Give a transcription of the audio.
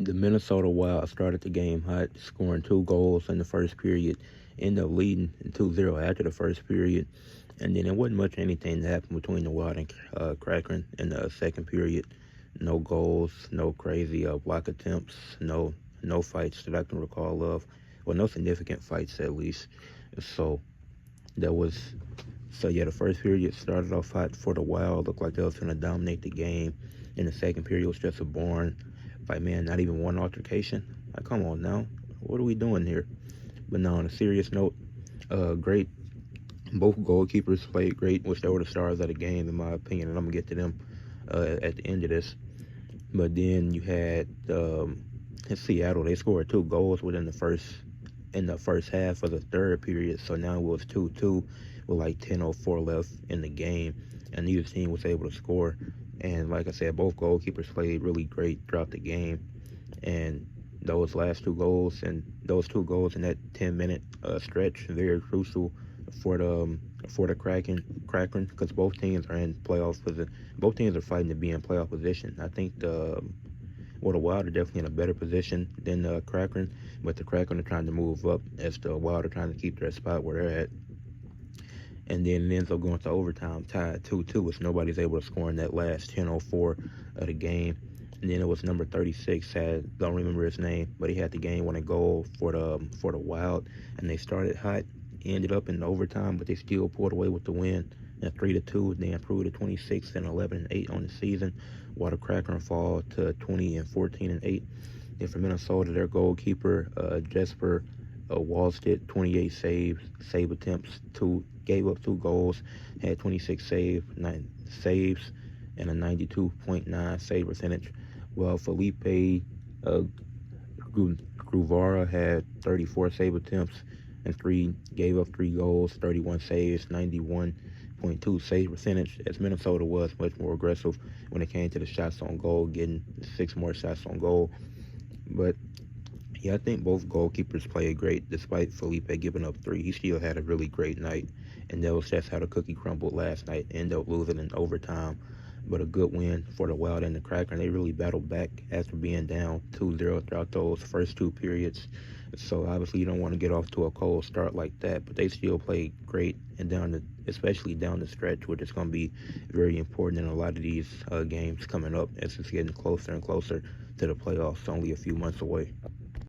The Minnesota Wild started the game hot, scoring 2 goals in the first period, ended up leading 2-0 after the first period, and then it wasn't much anything that happened between the Wild and Kraken in the second period. No goals, no crazy block attempts, no fights that I can recall of, well, no significant fights at least. So that was yeah. The first period started off hot for the Wild, looked like they was going to dominate the game. In the second period was just a boring, like, man, not even one altercation. Like, come on now, what are we doing here? But now, on a serious note, great. Both goalkeepers played great, which they were the stars of the game, in my opinion, and I'm gonna get to them at the end of this. But then you had in Seattle. They scored 2 goals within the first half of the third period. So now it was 2-2 with like 10:04 left in the game, and neither team was able to score. And like I said, both goalkeepers played really great throughout the game. And those 2 goals in that 10-minute stretch, very crucial for the Kraken, because both teams are in playoff position. Both teams are fighting to be in playoff position. I think the Wild are definitely in a better position than the Kraken, but the Kraken are trying to move up as the Wild are trying to keep their spot where they're at. And then it ends up going to overtime, tied 2-2, which nobody's able to score in that last 10:04 of the game. And then it was number 36, don't remember his name, but he had the game-winning goal for the Wild, and they started hot, ended up in overtime, but they still pulled away with the win. At 3-2, they improved to 26 and 11-8 on the season, while the Kraken fall to 20 and 14-8. And for Minnesota, their goalkeeper Jesper Wallstedt, 28 save attempts, gave up 2 goals, had 26 saves, and a 92.9 save percentage. Well, Felipe Gruvara had 34 save attempts and gave up 3 goals, 31 saves, 91.2 save percentage, as Minnesota was much more aggressive when it came to the shots on goal, getting 6 more shots on goal. But yeah, I think both goalkeepers played great, despite Felipe giving up 3. He still had a really great night, and that was just how the cookie crumbled last night. Ended up losing in overtime, but a good win for the Wild and the Kraken. They really battled back after being down 2-0 throughout those first 2 periods. So obviously you don't want to get off to a cold start like that, but they still played great, and especially down the stretch, which is going to be very important in a lot of these games coming up as it's getting closer and closer to the playoffs, only a few months away.